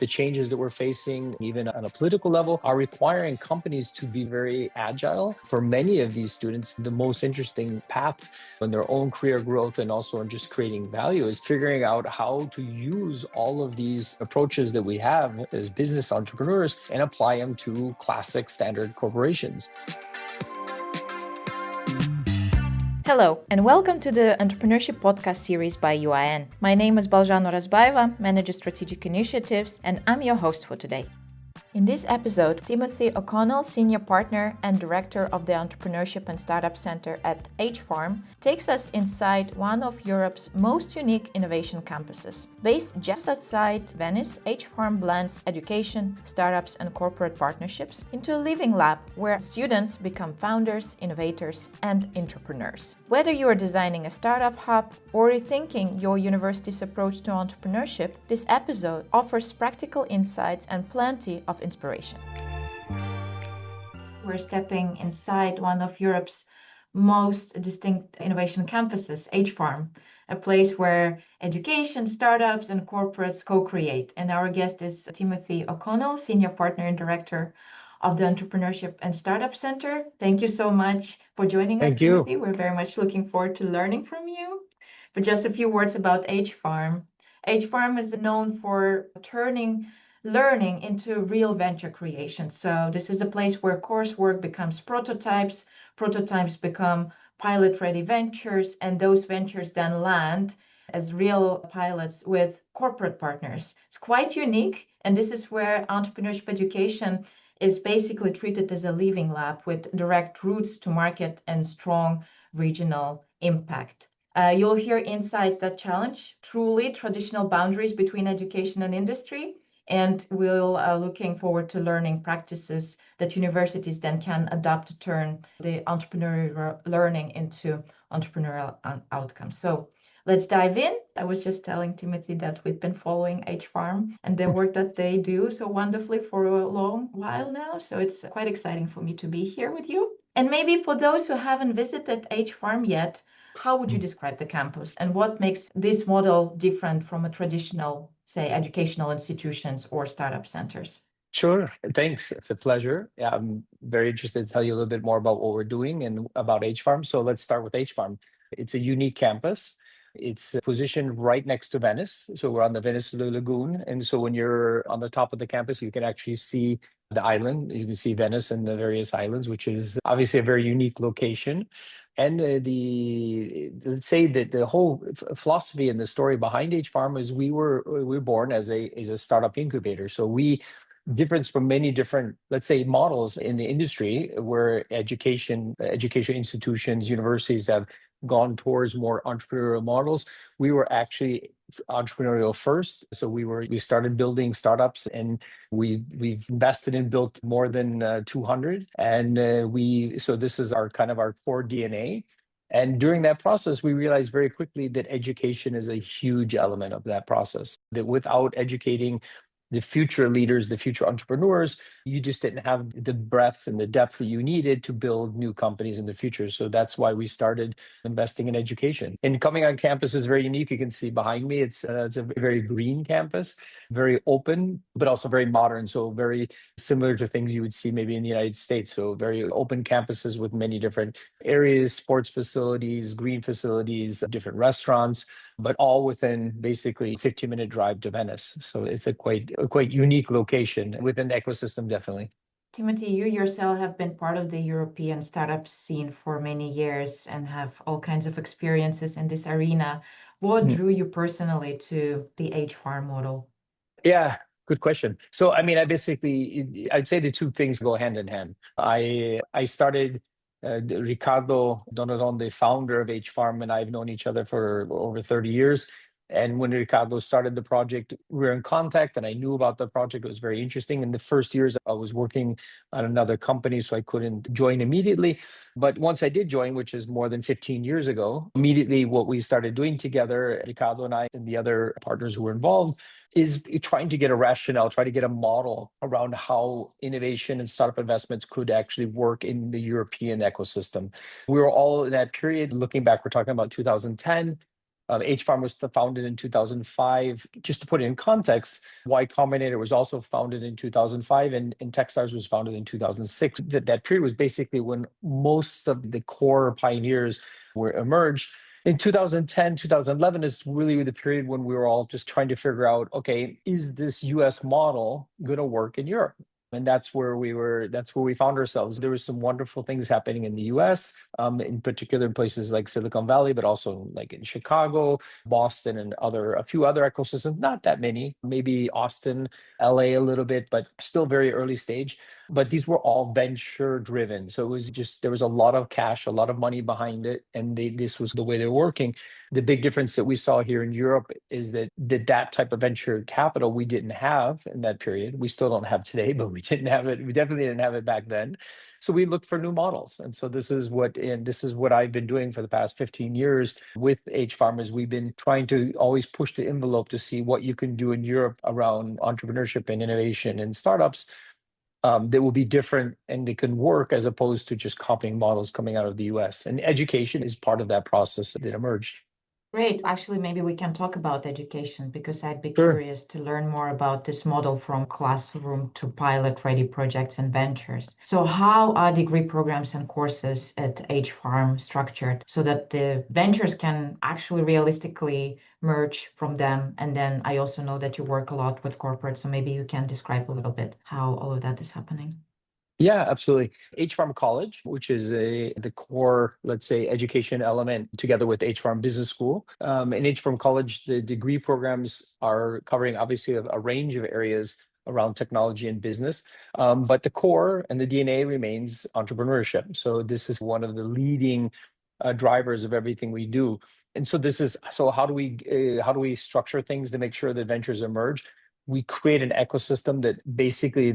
the changes that we're facing, even on a political level, are requiring companies to be very agile. For many of these students, the most interesting path in their own career growth and also in just creating value is figuring out how to use all of these approaches that we have as business entrepreneurs and apply them to classic standard corporations. Hello, and welcome to the Entrepreneurship Podcast series by UIN. My name is Balzhano Razbaeva, Manager Strategic Initiatives, and I'm your host for today. In this episode, Timothy O'Connell, Senior Partner and Director of the Entrepreneurship and Startup Center at H-Farm, takes us inside one of Europe's most unique innovation campuses. Based just outside Venice, H-Farm blends education, startups, and corporate partnerships into a living lab where students become founders, innovators, and entrepreneurs. Whether you are designing a startup hub or rethinking your university's approach to entrepreneurship, this episode offers practical insights and plenty of inspiration. We're stepping inside one of Europe's most distinct innovation campuses, H-Farm, a place where education, startups, and corporates co-create. And our guest is Timothy O'Connell, Senior Partner and Director of the Entrepreneurship and Startup Center. Thank you so much for joining us, Timothy. We're very much looking forward to learning from you. But just a few words about H-Farm. H-Farm is known for turning learning into real venture creation. So this is a place where coursework becomes prototypes, prototypes become pilot-ready ventures, and those ventures then land as real pilots with corporate partners. It's quite unique, and this is where entrepreneurship education is basically treated as a living lab with direct routes to market and strong regional impact. You'll hear insights that challenge truly traditional boundaries between education and industry, and we're looking forward to learning practices that universities then can adopt to turn the entrepreneurial learning into entrepreneurial outcomes. So let's dive in. I was just telling Timothy that we've been following H-Farm and the work that they do so wonderfully for a long while now. So it's quite exciting for me to be here with you. And maybe for those who haven't visited H-Farm yet, how would you describe the campus and what makes this model different from a traditional, say, educational institutions or startup centers? Sure. Thanks. It's a pleasure. Yeah, I'm very interested to tell you a little bit more about what we're doing and about H-Farm. So let's start with H-Farm. It's a unique campus. It's positioned right next to Venice. So we're on the Venice Lagoon. And so when you're on the top of the campus, you can actually see the island. You can see Venice and the various islands, which is obviously a very unique location. And let's say that the whole philosophy and the story behind H-Farm is we were born as a startup incubator. So we difference from many different, let's say, models in the industry where education institutions, universities have gone towards more entrepreneurial models. We were actually entrepreneurial first. So we started building startups, and we've invested and built more than 200. And so this is our kind of our core DNA. And during that process, we realized very quickly that education is a huge element of that process, that without educating the future leaders, the future entrepreneurs, you just didn't have the breadth and the depth that you needed to build new companies in the future. So that's why we started investing in education. And coming on campus is very unique. You can see behind me, it's a very green campus, very open, but also very modern. So very similar to things you would see maybe in the United States. So very open campuses with many different areas, sports facilities, green facilities, different restaurants, but all within basically a 15-minute drive to Venice. So it's a quite unique location within the ecosystem, definitely. Timothy, you yourself have been part of the European startup scene for many years and have all kinds of experiences in this arena. What drew you personally to the H-Farm model? Yeah, good question. So, I mean, I'd say the two things go hand in hand. I started Ricardo Donadon, the founder of H-Farm, and I've known each other for over 30 years. And when Ricardo started the project, we were in contact, and I knew about the project. It was very interesting. In the first years, I was working on another company, so I couldn't join immediately. But once I did join, which is more than 15 years ago, immediately what we started doing together, Ricardo and I and the other partners who were involved, is trying to get a rationale, try to get a model around how innovation and startup investments could actually work in the European ecosystem. We were all in that period, looking back, we're talking about 2010. H Farm was founded in 2005. Just to put it in context, Y Combinator was also founded in 2005, and Techstars was founded in 2006. That period was basically when most of the core pioneers were emerged. In 2010, 2011 is really the period when we were all just trying to figure out, okay, is this US model going to work in Europe? And that's where we found ourselves. There were some wonderful things happening in the US, in particular in places like Silicon Valley, but also like in Chicago, Boston, and a few other ecosystems, not that many, maybe Austin, LA a little bit, but still very early stage. But these were all venture driven. So it was just, there was a lot of cash, a lot of money behind it. And this was the way they were working. The big difference that we saw here in Europe is that type of venture capital we didn't have in that period. We still don't have today, but we didn't have it. We definitely didn't have it back then. So we looked for new models. And so this is what I've been doing for the past 15 years with H Farm is we've been trying to always push the envelope to see what you can do in Europe around entrepreneurship and innovation and startups that will be different and they can work as opposed to just copying models coming out of the US. And education is part of that process that emerged. Great. Actually, maybe we can talk about education because I'd be Sure. curious to learn more about this model from classroom to pilot-ready projects and ventures. So how are degree programs and courses at H Farm structured so that the ventures can actually realistically merge from them? And then I also know that you work a lot with corporates, so maybe you can describe a little bit how all of that is happening. Yeah, absolutely. H Farm College, which is the core, let's say, education element, together with H Farm Business School. In H Farm College, the degree programs are covering obviously a range of areas around technology and business, but the core and the DNA remains entrepreneurship. So this is one of the leading drivers of everything we do. And so how do we structure things to make sure that ventures emerge? We create an ecosystem that basically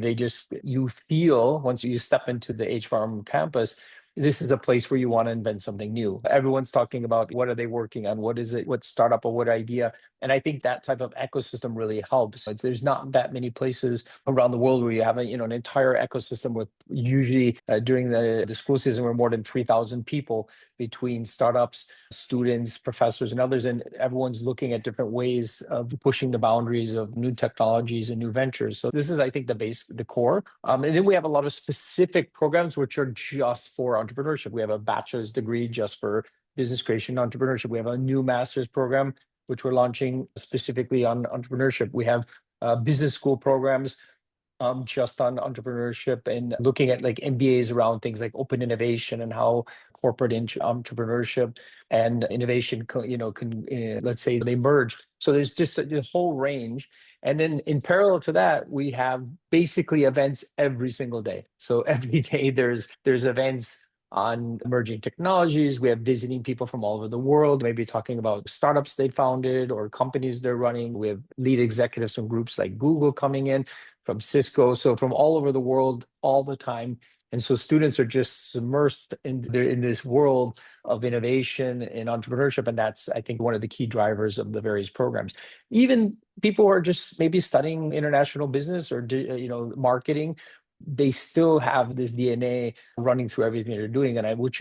you feel once you step into the H Farm campus, this is a place where you want to invent something new. Everyone's talking about what are they working on? What is it? What startup or what idea? And I think that type of ecosystem really helps. There's not that many places around the world where you have an entire ecosystem with usually during the school season we're more than 3,000 people between startups, students, professors, and others, and everyone's looking at different ways of pushing the boundaries of new technologies and new ventures. So this is, I think, the core. And then we have a lot of specific programs which are just for entrepreneurship. We have a bachelor's degree just for business creation and entrepreneurship. We have a new master's program which we're launching specifically on entrepreneurship. We have business school programs just on entrepreneurship and looking at like MBAs around things like open innovation and how corporate entrepreneurship and innovation, let's say they merge. So there's just a whole range. And then in parallel to that, we have basically events every single day. So every day there's events on emerging technologies. We have visiting people from all over the world, maybe talking about startups they founded or companies they're running. We have lead executives from groups like Google coming in, from Cisco, so from all over the world all the time. And so students are just immersed in this world of innovation and entrepreneurship. And that's, I think, one of the key drivers of the various programs. Even people who are just maybe studying international business or marketing, they still have this DNA running through everything they're doing, which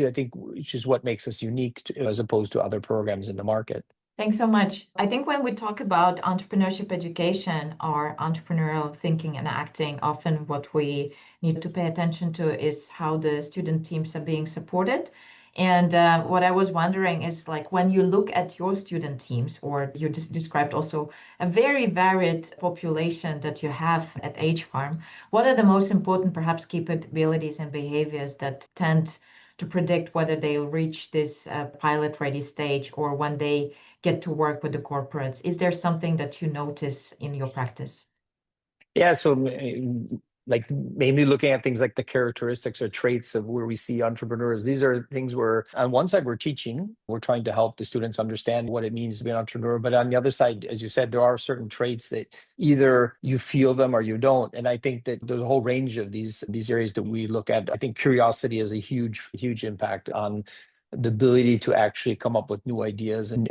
is what makes us unique as opposed to other programs in the market. Thanks so much. I think when we talk about entrepreneurship education or entrepreneurial thinking and acting, often what we need to pay attention to is how the student teams are being supported. And what I was wondering is like when you look at your student teams, or you just described also a very varied population that you have at H Farm, what are the most important perhaps capabilities and behaviors that tend to predict whether they'll reach this pilot ready stage or when they get to work with the corporates? Is there something that you notice in your practice? Yeah, so like mainly looking at things like the characteristics or traits of where we see entrepreneurs. These are things where on one side we're teaching, we're trying to help the students understand what it means to be an entrepreneur. But on the other side, as you said, there are certain traits that either you feel them or you don't. And I think that there's a whole range of these areas that we look at. I think curiosity has a huge impact on the ability to actually come up with new ideas and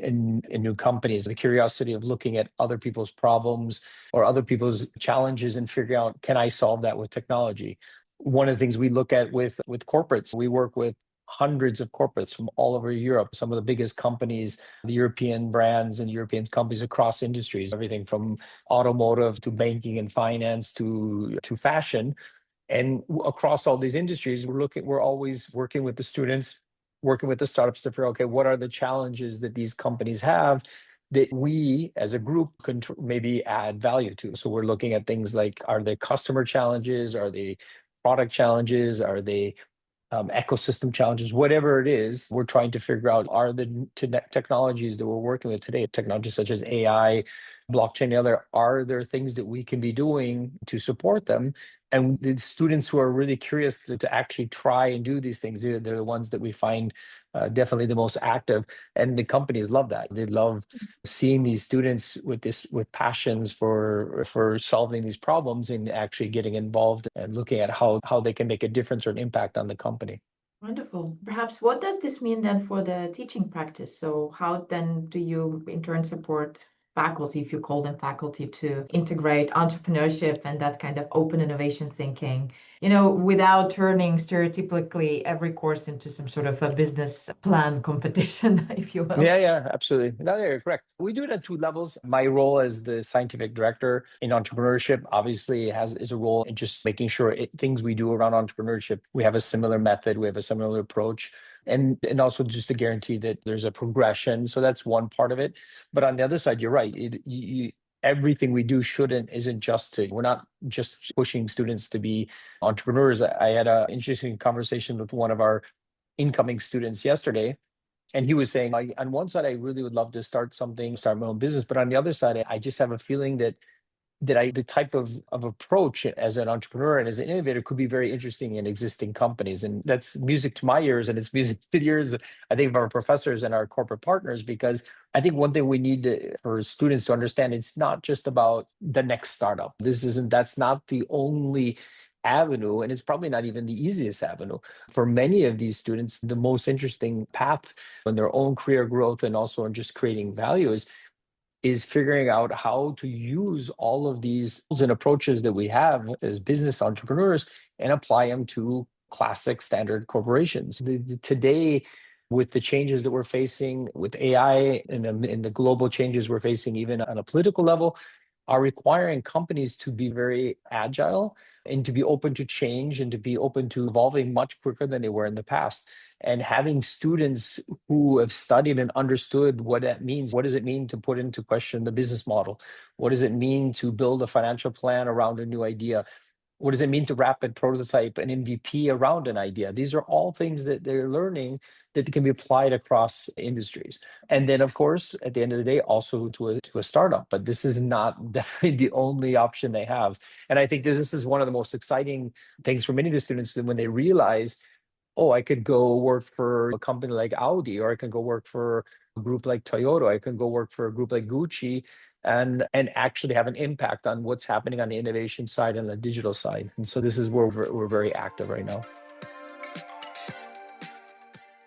new companies, the curiosity of looking at other people's problems or other people's challenges and figuring out, can I solve that with technology? One of the things we look at with corporates, we work with hundreds of corporates from all over Europe, some of the biggest companies, the European brands and European companies across industries, everything from automotive to banking and finance to fashion. And across all these industries, we're always working with the students, working with the startups to figure, okay, what are the challenges that these companies have that we as a group can maybe add value to? So we're looking at things like, are they customer challenges? Are they product challenges? Are they ecosystem challenges, whatever it is, we're trying to figure out, are the technologies that we're working with today, technologies such as AI, blockchain, and other, are there things that we can be doing to support them? And the students who are really curious to actually try and do these things, they're the ones that we find definitely the most active. And the companies love that. They love seeing these students with passions for solving these problems and actually getting involved and looking at how they can make a difference or an impact on the company. Wonderful. Perhaps what does this mean then for the teaching practice? So how then do you in turn support faculty, if you call them faculty, to integrate entrepreneurship and that kind of open innovation thinking, without turning stereotypically every course into some sort of a business plan competition, if you will? Yeah, absolutely. No, you're correct. We do it at two levels. My role as the scientific director in entrepreneurship obviously is a role in just making sure things we do around entrepreneurship, we have a similar method, we have a similar approach, and also just to guarantee that there's a progression. So that's one part of it. But on the other side, you're right. Everything we do isn't just we're not just pushing students to be entrepreneurs. I had an interesting conversation with one of our incoming students yesterday, and he was saying, on one side, I really would love to start my own business. But on the other side, I just have a feeling that the type of approach as an entrepreneur and as an innovator could be very interesting in existing companies. And that's music to my ears, and it's music to the ears, I think, of our professors and our corporate partners, because I think one thing we need for students to understand, it's not just about the next startup. That's not the only avenue, and it's probably not even the easiest avenue. For many of these students, the most interesting path in their own career growth and also in just creating value is figuring out how to use all of these tools and approaches that we have as business entrepreneurs and apply them to classic standard corporations. Today, with the changes that we're facing with AI and the global changes we're facing, even on a political level, are requiring companies to be very agile and to be open to change and to be open to evolving much quicker than they were in the past. And having students who have studied and understood what that means. What does it mean to put into question the business model? What does it mean to build a financial plan around a new idea? What does it mean to rapid prototype an MVP around an idea? These are all things that they're learning that can be applied across industries. And then, of course, at the end of the day, also to a startup. But this is not definitely the only option they have. And I think that this is one of the most exciting things for many of the students when they realize, oh, I could go work for a company like Audi, or I can go work for a group like Toyota, I can go work for a group like Gucci, and actually have an impact on what's happening on the innovation side and the digital side. And so this is where we're very active right now.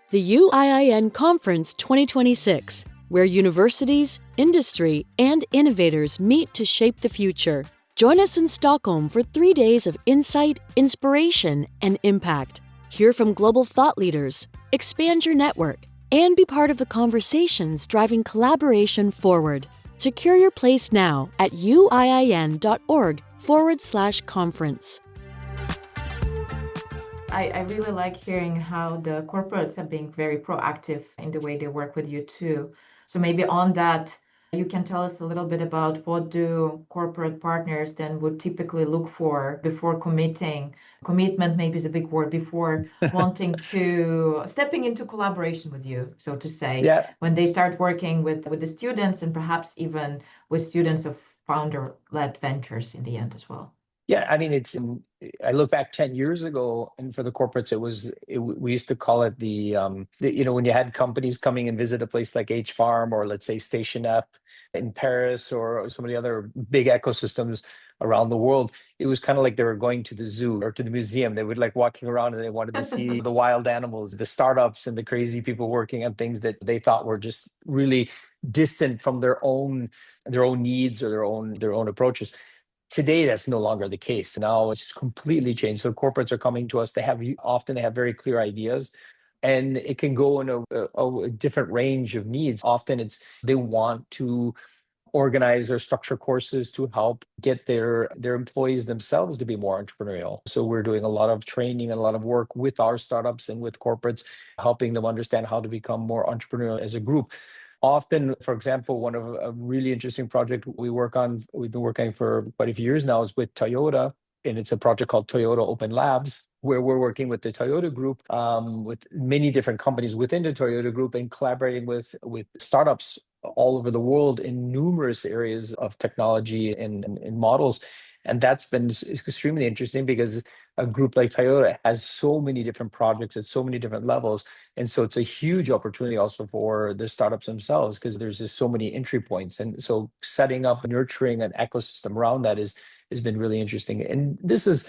The UIIN Conference 2026, where universities, industry, and innovators meet to shape the future. Join us in Stockholm for 3 days of insight, inspiration, and impact. Hear from global thought leaders, expand your network, and be part of the conversations driving collaboration forward. Secure your place now at uiin.org/conference. I really like hearing how the corporates have been very proactive in the way they work with you too. So maybe on that, you can tell us a little bit about what do corporate partners then would typically look for before committing. Commitment maybe is a big word, before wanting to stepping into collaboration with you, so to say, Yeah, when they start working with the students and perhaps even with students of founder-led ventures in the end as well. Yeah, I mean, I look back 10 years ago, and for the corporates, we used to call it when you had companies coming and visit a place like H Farm, or let's say Station F in Paris, or some of the other big ecosystems around the world. It was kind of like they were going to the zoo or to the museum. They would like walking around and they wanted to see the wild animals, the startups, and the crazy people working on things that they thought were just really distant from their own needs or their own approaches. Today, that's no longer the case. Now it's completely changed. So corporates are coming to us. They have very clear ideas. And it can go in a different range of needs. Often they want to organize or structure courses to help get their employees themselves to be more entrepreneurial. So we're doing a lot of training and a lot of work with our startups and with corporates, helping them understand how to become more entrepreneurial as a group. Often, for example, one of a really interesting project we've been working for quite a few years now, is with Toyota, and it's a project called Toyota Open Labs, where we're working with the Toyota Group, with many different companies within the Toyota Group, and collaborating with startups all over the world in numerous areas of technology and models. And that's been extremely interesting, because a group like Toyota has so many different projects at so many different levels. And so it's a huge opportunity also for the startups themselves, because there's just so many entry points. And so setting up, nurturing an ecosystem around that has been really interesting. And this is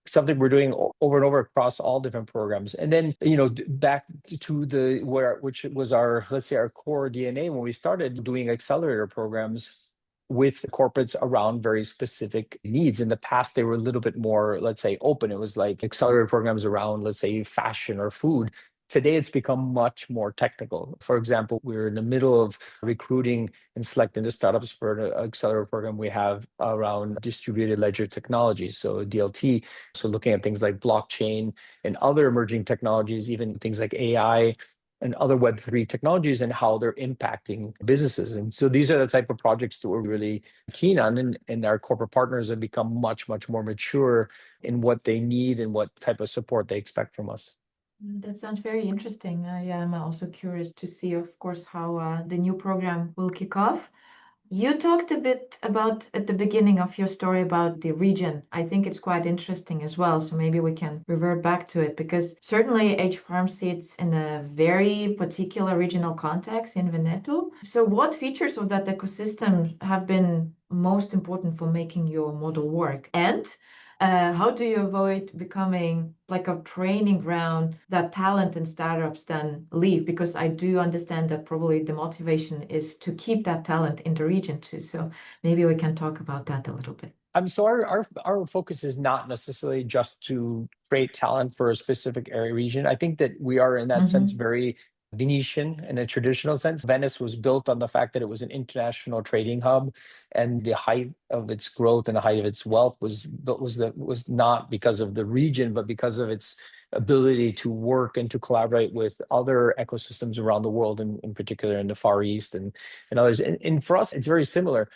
something we're doing over and over across all different programs. And then, back to which was our, let's say, our core DNA when we started doing accelerator programs with corporates around very specific needs. In the past, they were a little bit more, let's say, open. It was like accelerator programs around, let's say, fashion or food. Today, it's become much more technical. For example, we're in the middle of recruiting and selecting the startups for an accelerator program we have around distributed ledger technology, so DLT. So looking at things like blockchain and other emerging technologies, even things like AI and other Web3 technologies, and how they're impacting businesses. And so these are the type of projects that we're really keen on. And our corporate partners have become much, much more mature in what they need and what type of support they expect from us. That sounds very interesting. Yeah, I'm also curious to see, of course, how the new program will kick off. You talked a bit about at the beginning of your story about the region. I think it's quite interesting as well. So maybe we can revert back to it, because certainly H Farm sits in a very particular regional context in Veneto. So what features of that ecosystem have been most important for making your model work? And how do you avoid becoming like a training ground that talent and startups then leave? Because I do understand that probably the motivation is to keep that talent in the region too. So maybe we can talk about that a little bit. So our focus is not necessarily just to create talent for a specific area region. I think that we are, in that sense, very Venetian in a traditional sense. Venice was built on the fact that it was an international trading hub, and the height of its growth and the height of its wealth was not because of the region, but because of its ability to work and to collaborate with other ecosystems around the world, and in particular in the Far East and others. And for us, it's very similar.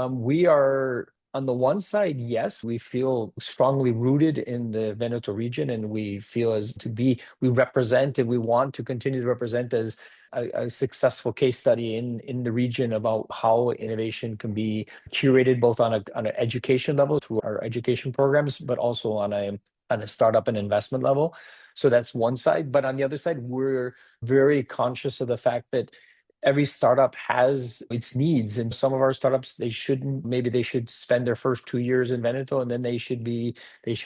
We are, on the one side, yes, we feel strongly rooted in the Veneto region, and we feel we represent, and we want to continue to represent as a successful case study in the region about how innovation can be curated both on an education level through our education programs, but also on a startup and investment level. So that's one side. But on the other side, we're very conscious of the fact that every startup has its needs, and some of our startups, maybe they should spend their first 2 years in Veneto, and then they should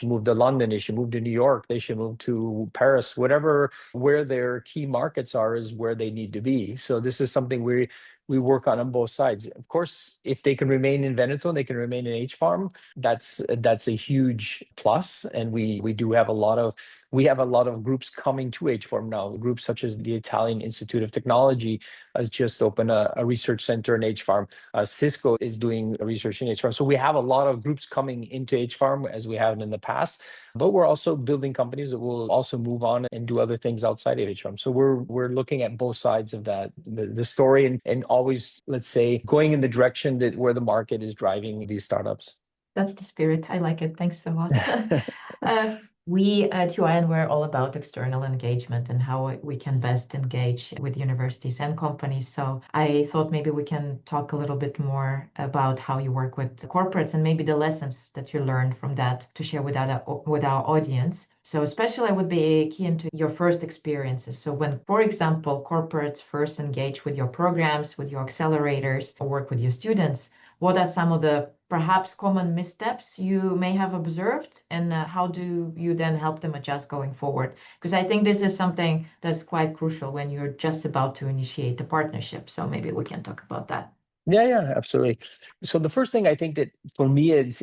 move to London, they should move to New York, they should move to Paris, where their key markets are is where they need to be. So this is something we work on both sides. Of course, if they can remain in Veneto and they can remain in H Farm, that's a huge plus. And we have a lot of groups coming to H Farm now. Groups such as the Italian Institute of Technology has just opened a research center in H Farm. Cisco is doing research in H Farm. So we have a lot of groups coming into H Farm, as we have in the past. But we're also building companies that will also move on and do other things outside of H Farm. So we're looking at both sides of that, the story, and always, let's say, going in the direction that where the market is driving these startups. That's the spirit. I like it. Thanks so much. We at UIN, we're all about external engagement and how we can best engage with universities and companies. So I thought maybe we can talk a little bit more about how you work with corporates and maybe the lessons that you learned from that to share with our audience. So especially I would be keen to your first experiences. So when, for example, corporates first engage with your programs, with your accelerators, or work with your students, what are some of the perhaps common missteps you may have observed, and how do you then help them adjust going forward? Because I think this is something that's quite crucial when you're just about to initiate a partnership. So maybe we can talk about that. Yeah, absolutely. So the first thing I think that for me it's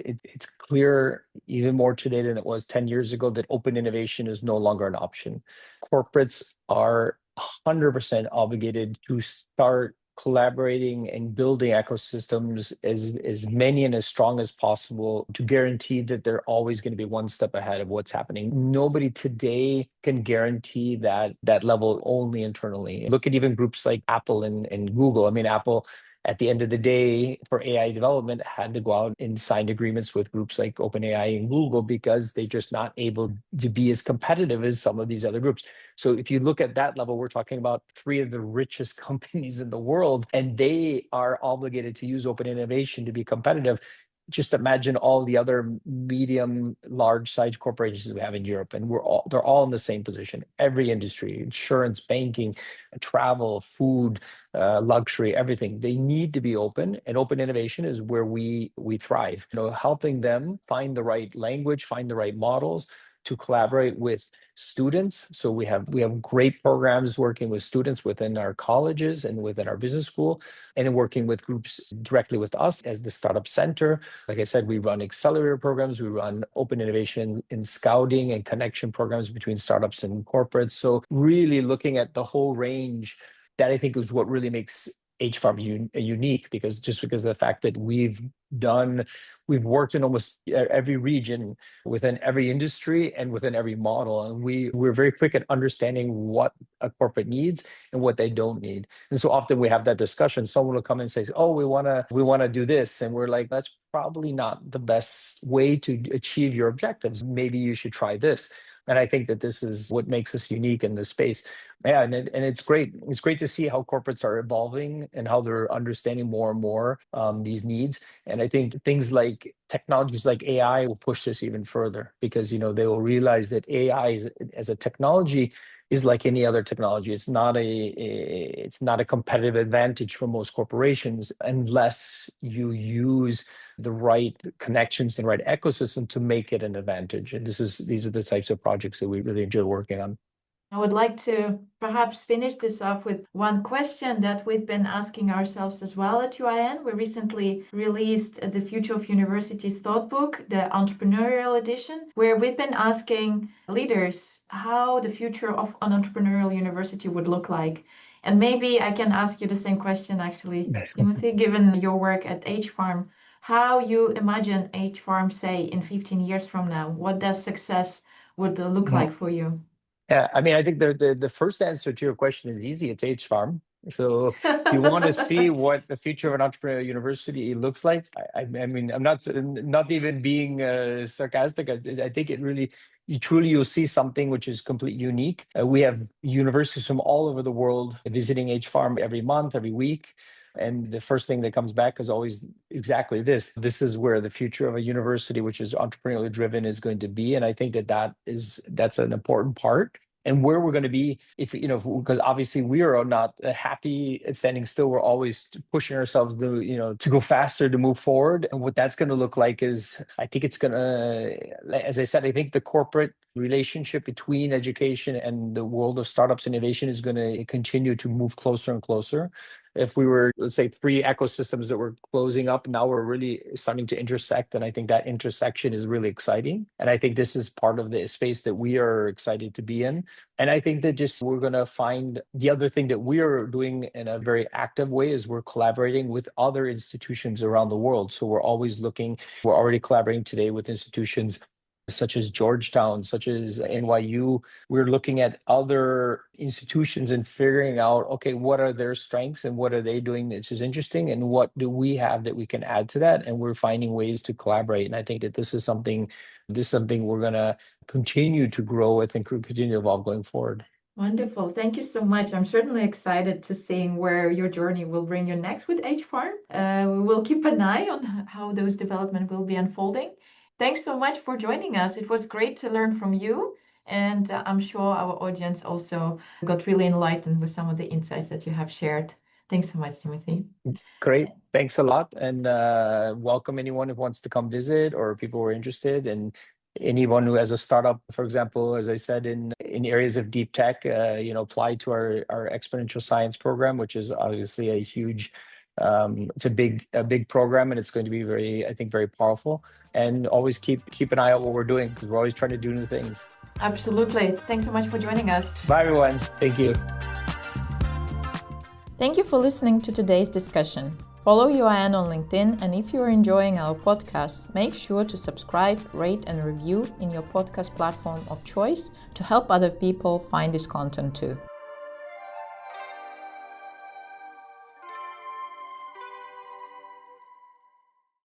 clear even more today than it was 10 years ago that open innovation is no longer an option. Corporates are 100% obligated to start collaborating and building ecosystems as many and as strong as possible to guarantee that they're always going to be one step ahead of what's happening. Nobody today can guarantee that level only internally. Look at even groups like Apple and Google. I mean, Apple at the end of the day, for AI development, had to go out and sign agreements with groups like OpenAI and Google because they're just not able to be as competitive as some of these other groups. So if you look at that level, we're talking about three of the richest companies in the world, and they are obligated to use open innovation to be competitive. Just imagine all the other medium, large size corporations we have in Europe, and they're all in the same position. Every industry, insurance, banking, travel, food, luxury, everything. They need to be open, and open innovation is where we thrive. Helping them find the right language, find the right models to collaborate with students. So we have great programs working with students within our colleges and within our business school, and working with groups directly with us as the Startup Center. Like I said, we run accelerator programs, we run open innovation in scouting and connection programs between startups and corporates. So really looking at the whole range, that I think is what really makes HFarm unique, because of the fact that we've worked in almost every region within every industry and within every model, and we're very quick at understanding what a corporate needs and what they don't need. And so often we have that discussion. Someone will come and say, "Oh, we want to do this," and we're like, "That's probably not the best way to achieve your objectives. Maybe you should try this." And I think that this is what makes us unique in this space. Yeah, and it's great. It's great to see how corporates are evolving and how they're understanding more and more these needs. And I think things like technologies like AI will push this even further, because they will realize that AI as a technology is like any other technology. It's not a competitive advantage for most corporations unless you use the right connections, the right ecosystem to make it an advantage. And these are the types of projects that we really enjoy working on. I would like to perhaps finish this off with one question that we've been asking ourselves as well at UIN. We recently released the Future of Universities Thought Book, the Entrepreneurial Edition, where we've been asking leaders how the future of an entrepreneurial university would look like. And maybe I can ask you the same question, actually, Timothy, given your work at HFarm, how you imagine HFarm, say, in 15 years from now. What does success would look like for you? Yeah, I mean, I think the first answer to your question is easy. It's HFarm. So if you want to see what the future of an entrepreneurial university looks like, I mean, I'm not even being sarcastic. I think it really, you'll see something which is completely unique. We have universities from all over the world visiting HFarm every month, every week. And the first thing that comes back is always exactly this. This is where the future of a university, which is entrepreneurially driven, is going to be. And I think that's an important part. And where we're going to be, because obviously we are not happy at standing still. We're always pushing ourselves to go faster, to move forward. And what that's going to look like is, I think it's going to, as I said, I think the corporate relationship between education and the world of startups innovation is going to continue to move closer and closer. If we were, let's say, three ecosystems that were closing up, now we're really starting to intersect. And I think that intersection is really exciting. And I think this is part of the space that we are excited to be in. And I think that just we're going to find the other thing that we are doing in a very active way is we're collaborating with other institutions around the world. So we're already collaborating today with institutions such as Georgetown, such as NYU. We're looking at other institutions and figuring out, okay, what are their strengths and what are they doing which is interesting, and what do we have that we can add to that? And we're finding ways to collaborate. And I think that this is something we're going to continue to grow with and continue to evolve going forward. Wonderful. Thank you so much. I'm certainly excited to seeing where your journey will bring you next with HFarm. We will keep an eye on how those developments will be unfolding. Thanks so much for joining us. It was great to learn from you. And I'm sure our audience also got really enlightened with some of the insights that you have shared. Thanks so much, Timothy. Great. Thanks a lot. And welcome anyone who wants to come visit, or people who are interested. And anyone who has a startup, for example, as I said, in areas of deep tech, apply to our exponential science program, which is obviously a huge It's a big program, and it's going to be I think, very powerful. And always keep an eye out what we're doing, because we're always trying to do new things. Absolutely. Thanks so much for joining us. Bye, everyone. Thank you. Thank you for listening to today's discussion. Follow UIN on LinkedIn, and if you're enjoying our podcast, make sure to subscribe, rate, and review in your podcast platform of choice to help other people find this content too.